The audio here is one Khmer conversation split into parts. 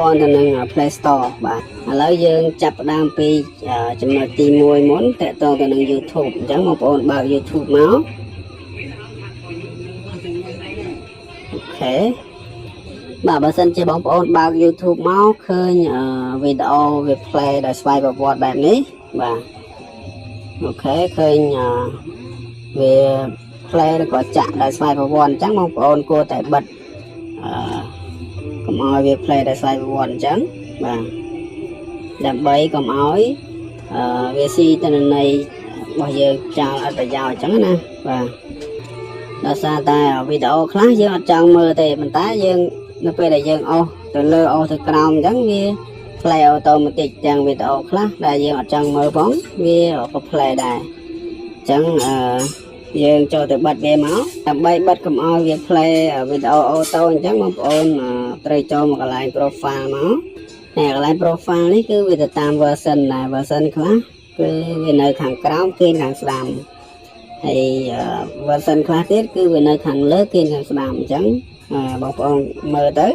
ព័ន្ធទៅនឹង Play Store បាទឥឡូវយើងចាប់ផ្ដើមពីចំណុចទី1មុនតកតងទៅនឹង YouTube អញ្ចឹងបងប្អូនបើក YouTube មកអូខេបាទបើសិនជាបងប្អូនបើក YouTube មកឃើញវីដេអូវា play ដោយស្វ័យប្រវត្តិបែបនេះបាទអូខេឃើញវា play ឬក៏ចាក់ដោយស្វ័យប្រវត្តិអញ្ចឹងបងប្អូនគួរតែបិទកុំឲ្យវា play ដោយស្វ័យប្រវត្តិអញ្ចឹងបាទដើម្បីកុំឲ្យវាស៊ីទិន្នន័យរបស់យើងចោលអត់ប្រយោជន៍អញ្ចឹងណាបាទដោយសារតែវីដេអូខ្លះយើងអត់ចង់មើលទេប៉ុន្តែយើងនៅពេលដែលយើងអស់ទៅលើអស់ទៅក្រោមអញ្ចឹងវា play អូតូម៉ាទិកទាំងវីដេអូខ្លះដែលយើងអត់ចង់មើលផងវាក៏ play ដែរអញ្ចឹងយើងចូលទៅបិទវាមកដើម្បីបិទកុំឲ្យវា play វីដេអូអូតូអញ្ចឹងបងប្អូនត្រូវចូលមកកន្លែង profile មកហើយកន្លែង profile នេះគឺវាទៅតាម version ដែរ version ខ្លះគឺវានៅខាងក្រោមគេខាងស្ដាំហើយ version ខ្លះទៀតគឺវានៅខាងលើគេខាងស្ដាំអញ្ចឹងបងប្អូនមើលទៅ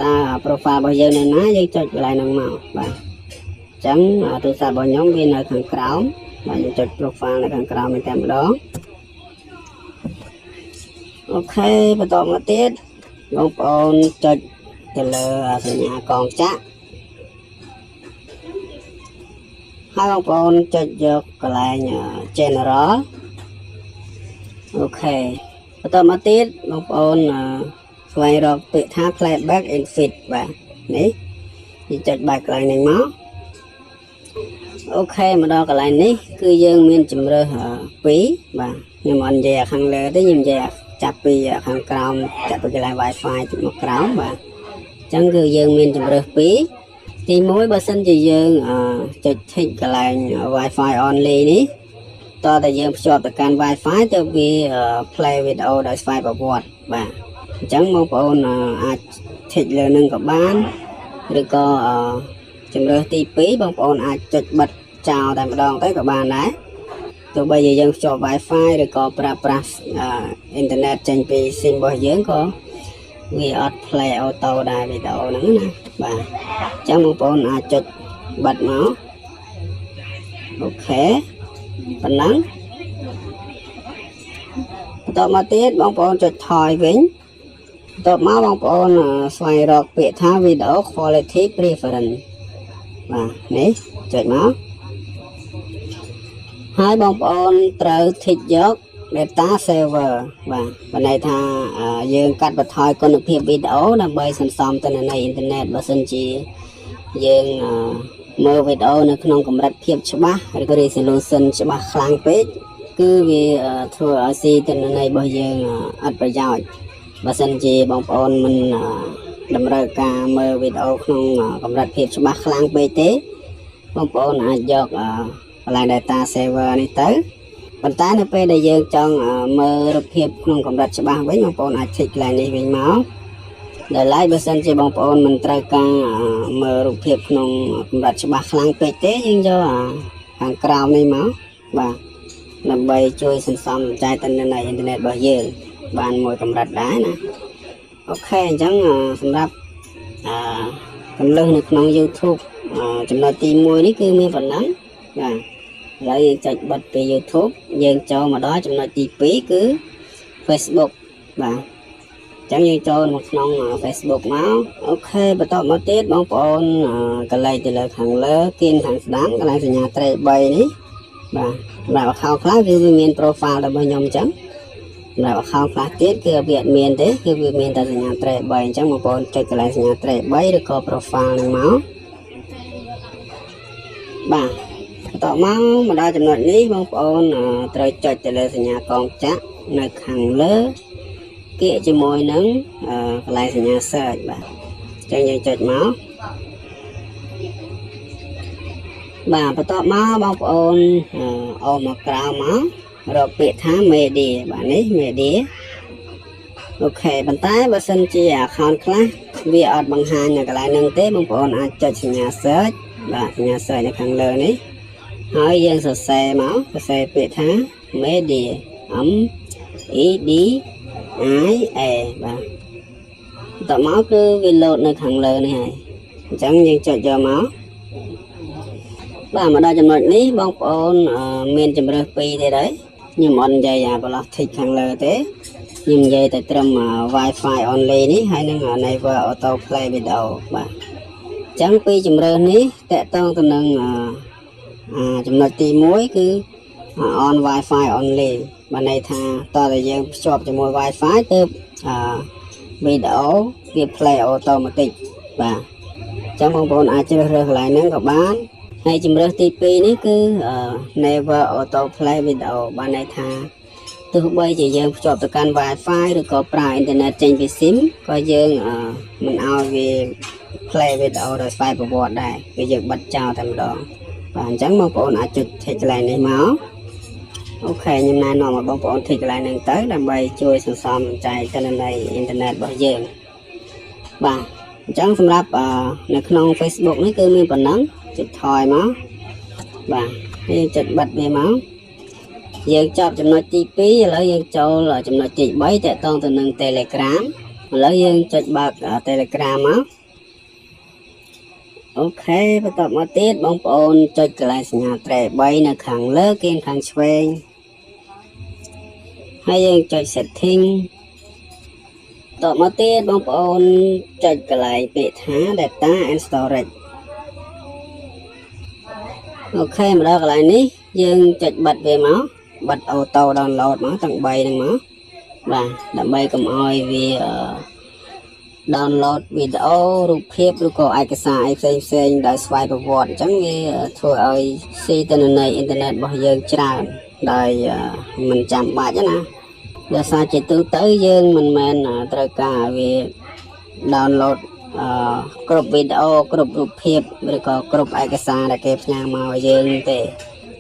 តើ profile របស់យើងនៅណាយើងចុចកន្លែងហ្នឹងមកបាទអញ្ចឹងទូរស័ព្ទរបស់ខ្ញុំវានៅខាងក្រោមបាទយើងចុច profile នៅខាងក្រោមតែម្ដងអូខេបន្តមកទៀតបងប្អូនចុចទៅលើសញ្ញាកងចាក់ហើយបងប្អូនចុចយកកន្លែង general អូខេបន្តមកទៀតបងប្អូនស្វែងរកពាក្យថា playback and fit បាទនេះយើងចុចបែកកន្លែងនេះមកអូខេមកដល់កន្លែងនេះគឺយើងមានជម្រើស2បាទខ្ញុំអត់និយាយខាងលើទេខ្ញុំនិយាយចាប់ពីខាងក្រោមចាប់ពីកន្លែង Wi-Fi ទៅមកក្រោមបាទអញ្ចឹងគឺយើងមានជម្រើស2ទី1បើសិនជាយើងចុច tick កន្លែង Wi-Fi only នេះតើតែយើងភ្ជាប់ទៅកាន់ Wi-Fi ទៅវា play វីដេអូដោយស្វ័យប្រវត្តិបាទអញ្ចឹងបងប្អូនអាច tick លើនឹងក៏បានឬក៏ជម្រើសទី2បងប្អូនអាចចុចបិទចោលតែម្ដងទៅក៏បានដែរទោះបីជាយើងភ្ជាប់ Wi-Fi ឬក៏ប្រើប្រាស់អ៊ីនធឺណិតចេញពី SIM របស់យើងក៏វាអត់ play អូតូដែរវីដេអូហ្នឹងណាបាទអញ្ចឹងបងប្អូនអាចចុចបិទមកអូខេប៉ុណ្ណឹងបន្តមកទៀតបងប្អូនចុចថយវិញបន្ទាប់មកបងប្អូនស្វែងរកពាក្យថា video quality preference បាទនេះចុចមកហើយបងប្អូនត្រូវ tick យក data saver បាទបានន័យថាយើងកាត់បន្ថយគុណភាពវីដេអូដើម្បីសន្សំទិន្នន័យអ៊ីនធឺណិតបើសិនជាយើងមើលវីដេអូនៅក្នុងកម្រិតភាពច្បាស់ឬក៏ resolution ច្បាស់ខ្លាំងពេកគឺវាធ្វើឲ្យស៊ីទិន្នន័យរបស់យើងអត់ប្រយោជន៍បើសិនជាបងប្អូនមិនតម្រូវការមើលវីដេអូក្នុងកម្រិតភាពច្បាស់ខ្លាំងពេកទេបងប្អូនអាចយកកន្លែង data saver នេះទៅប៉ុន្តែនៅពេលដែលយើងចង់មើលរូបភាពក្នុងកម្រិតច្បាស់វិញបងប្អូនអាច tick កន្លែងនេះវិញមកដែលឡែកបើសិនជាបងប្អូនមិនត្រូវការមើលរូបភាពក្នុងកម្រិតច្បាស់ខ្លាំងពេកទេយើងយកខាងក្រោមនេះមកបាទដើម្បីជួយសន្សំសំចៃទិន្នន័យអ៊ីនធឺណិតរបស់យើងបានមួយកម្រិតដែរណាអូខេអញ្ចឹងសម្រាប់កន្លឹះនៅក្នុង YouTube ចំណុចទី1នេះគឺមានប៉ុណ្ណឹងបាទឥឡូវយើងចុចបិទពី YouTube យើងចូលមកដល់ចំណុចទី2គឺ Facebook បាទអញ្ចឹងយើងចូលមកក្នុង Facebook មកអូខេបន្តមកទៀតបងប្អូនកន្លែងទៅលើខាងលើគៀនខាងស្ដាំកន្លែងសញ្ញាត្រេ3នេះបាទសម្រាប់ account ខ្លះគឺវាមាន profile របស់ខ្ញុំអញ្ចឹងសម្រាប់ account ខ្លះទៀតគឺវាអត់មានទេគឺវាមានតែសញ្ញាត្រេ3អញ្ចឹងបងប្អូនចុចកន្លែងសញ្ញាត្រេ3ឬក៏ profile ហ្នឹងមកបាទបន្តមកដល់ចំណុចនេះបងប្អូនត្រូវចុចទៅលើសញ្ញាកងចាក់នៅខាងលើគៀកជាមួយនឹងកន្លែងសញ្ញា search បាទអញ្ចឹងយើងចុចមកបាទបន្តមកបងប្អូនអូមកក្រៅមករកពាក្យថា media បាទនេះ media អូខេប៉ុន្តែបើសិនជា account ខ្លះវាអត់បង្ហាញនៅកន្លែងហ្នឹងទេបងប្អូនអាចចុចសញ្ញា search បាទសញ្ញា search នៅខាងលើនេះហើយយើងសរសេរមកសរសេរពាក្យថា media M E D I A បាទបន្តមកគឺវា load នៅខាងលើនេះហើយ ចឹងយើងចុចយកមកបាទមកដល់ចំណុចនេះបងប្អូនមានជំរើសពីរទេដែរខ្ញុំអត់និយាយបន្លោះ tick ខាងលើទេខ្ញុំនិយាយតែត្រឹម Wi-Fi only នេះហើយនឹង Never Auto Play Video បាទចឹងពីជំរើសនេះតកតងទៅនឹងចំណុចទី1គឺ on Wi-Fi only បានន័យថាតើតែយើងភ្ជាប់ជាមួយ Wi-Fi ទើបវីដេអូវា play automatic បាទចឹងបងប្អូនអាចជ្រើសរើសកន្លែងហ្នឹងក៏បានហើយជំរើសទី2នេះគឺ Never Auto Play Video បានន័យថាទោះបីជាយើងភ្ជាប់ទៅកាន់ Wi-Fi ឬក៏ប្រើអ៊ីនធឺណិតចេញពី SIM ក៏យើងមិនឲ្យវា play video ដោយស្វ័យប្រវត្តិដែរគឺយើងបិទចោលតែម្ដងបាទអញ្ចឹងបងប្អូនអាចចុច tick កន្លែងនេះមកអូខេខ្ញុំណែនាំឲ្យបងប្អូន tick កន្លែងហ្នឹងទៅដើម្បីជួយសន្សំសំចៃទិន្នន័យអ៊ីនធឺណិតរបស់យើងបាទអញ្ចឹងសម្រាប់នៅក្នុង Facebook នេះគឺមានប៉ុណ្ណឹងចុចថយមកបាទយើងចុចបិទវាមកយើងចប់ចំណុចទី2ឥឡូវយើងចូលចំណុចទី3តកតងទៅនឹង Telegram ឥឡូវយើងចុចបើក Telegram មកអូខេបន្តមកទៀតបងប្អូនចុចកន្លែងសញ្ញាត្រែ3នៅខាងលើគៀងខាងឆ្វេងហើយយើងចុច setting តមកទៀតបងប្អូនចុចកន្លែងពាក្យថា data and storage អូខេមកដល់កន្លែងនេះយើងចុចបិទវាមកបិទ auto download មកទាំង3ហ្នឹងមកបាទដើម្បីកុំឲ្យវា download វីដេអូរូបភាពឬក៏ឯកសារអីផ្សេងៗដោយស្វ័យប្រវត្តិអញ្ចឹងវាធ្វើឲ្យស៊ីទិន្នន័យអ៊ីនធឺណិតរបស់យើងច្រើនដោយមិនចាំបាច់ណាដោយសារជាទូទៅយើងមិនមែនត្រូវការវា download គ្រប់វីដេអូគ្រប់រូបភាពឬក៏គ្រប់ឯកសារដែលគេផ្ញើមកឲ្យយើងទេ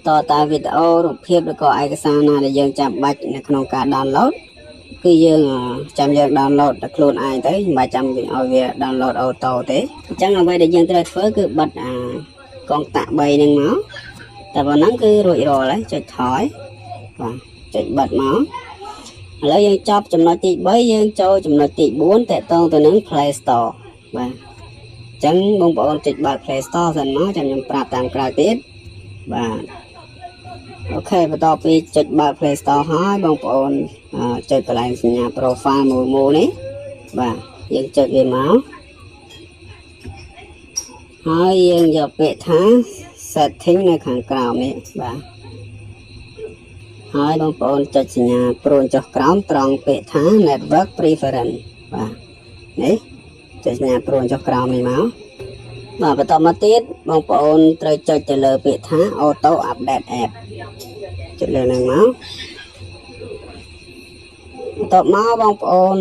តើតាវីដេអូរូបភាពឬក៏ឯកសារណាដែលយើងចាំបាច់នៅក្នុងការ download គឺយើងចាំយើង download តែខ្លួនឯងទៅមិនបាច់ចាំឲ្យវា download auto ទេអញ្ចឹងអ្វីដែលយើងត្រូវធ្វើគឺបិទកងតាក់3ហ្នឹងមកតែប៉ុណ្ណឹងគឺរួចរាល់ហើយចុចថយបាទចុចបិទមកឥឡូវយើងចប់ចំណុចទី3យើងចូលចំណុចទី4តកតងទៅនឹង Play Store បាទអញ្ចឹងបងប្អូនចុចបើក Play Store សិនមកចាំខ្ញុំប្រាប់តាមក្រោយទៀតបាទអូខេបន្ទាប់ពីចុចបើក Play Store ហើយបងប្អូនចុចកន្លែងសញ្ញា profile មួយនេះបាទយើងចុចវាមកហើយយើងយកពាក្យថា setting នៅខាងក្រោមនេះបាទហើយបងប្អូនចុចសញ្ញាព្រួញចុះក្រោមត្រង់ពាក្យថា network preference បាទនេះចុចសញ្ញាព្រួញចុះក្រោមនេះមកបាទបន្តមកទៀតបងប្អូនត្រូវចុចទៅលើពាក្យថា auto update app ចុចលើហ្នឹងមកបន្តមកបងប្អូន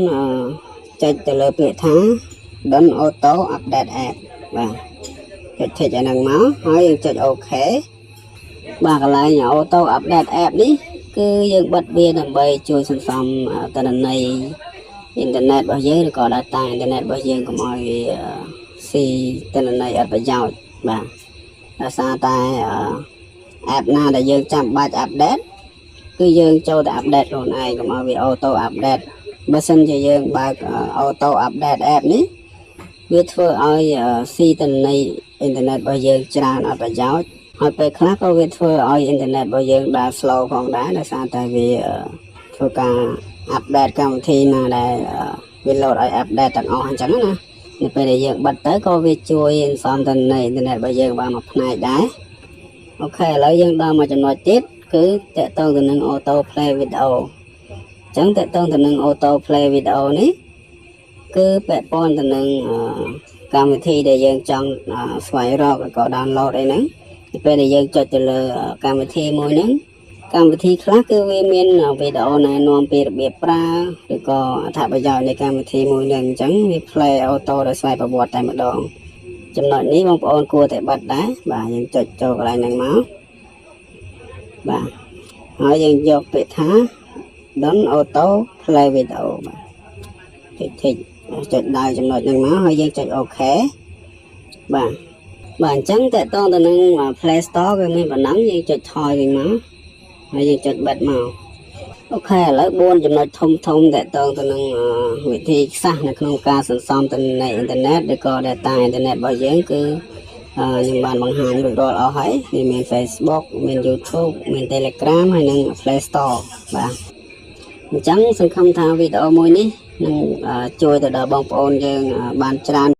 ចុចទៅលើពាក្យថា Done auto update app បាទចុច tick ហ្នឹងមកហើយយើងចុច OK បាទកន្លែង auto update app នេះគឺយើងបិទវាដើម្បីជួយសន្សំទិន្នន័យអ៊ីនធឺណិតរបស់យើងឬក៏ data អ៊ីនធឺណិតរបស់យើងកុំឲ្យវាស៊ីទិន្នន័យអត់ប្រយោជន៍បាទដោយសារតែ app ណាដែលយើងចាំបាច់ update គឺយើងចូលទៅ update ខ្លួនឯងកុំឲ្យវា auto update បើសិនជាយើងបើក auto update app នេះវាធ្វើឲ្យស៊ីទិន្នន័យអ៊ីនធឺណិតរបស់យើងច្រើនអត់ប្រយោជន៍ហើយពេលខ្លះក៏វាធ្វើឲ្យអ៊ីនធឺណិតរបស់យើងដើរ slow ផងដែរដោយសារតែវាធ្វើការ update កម្មវិធីណាដែលវា load ឲ្យ update ទាំងអស់អញ្ចឹងណានៅពេលដែលយើងបិទទៅក៏វាជួយសន្សំទិន្នន័យអ៊ីនធឺណិតរបស់យើងបានមួយផ្នែកដែរអូខេឥឡូវយើងដល់មកចំណុចទៀតគឺតកតងទៅនឹង auto play video អញ្ចឹងតកតងទៅនឹង auto play video នេះគឺពាក់ព័ន្ធទៅនឹងកម្មវិធីដែលយើងចង់ស្វែងរកឬក៏ download អីហ្នឹងពេលដែលយើងចុចទៅលើកម្មវិធីមួយហ្នឹងកម្មវិធីខ្លះគឺវាមានវីដេអូណែនាំពីរបៀបប្រើឬក៏អត្ថប្រយោជន៍នៃកម្មវិធីមួយហ្នឹងអញ្ចឹងវា play auto ដោយស្វ័យប្រវត្តិតែម្ដងចំណុចនេះបងប្អូនគួរតែបិទដែរបាទយើងចុចចូលកន្លែងហ្នឹងមកបាទហើយយើងយកពាក្យថា Done auto play video បាទចុចដល់ចំណុចហ្នឹងមកហើយយើងចុច OK បាទអញ្ចឹងតើតទៅនឹង Play Store វាមានប៉ុណ្ណឹងយើងចុចថយវិញមកហើយយើងចុចបិទមក អូខេឥឡូវ4ចំណុចធំតកតងទៅនឹងវិធីសាស្ត្រនៅក្នុងការសន្សំទិន្នន័យអ៊ីនធឺណិតឬក៏ data អ៊ីនធឺណិតរបស់យើងគឺខ្ញុំបានបង្ហាញរួចរាល់អស់ហើយវាមាន Facebook មាន YouTube មាន Telegram ហើយនិង Play Store បាទអញ្ចឹងសង្ឃឹមថាវីដេអូមួយនេះនឹងជួយទៅដល់បងប្អូនយើងបានច្រើន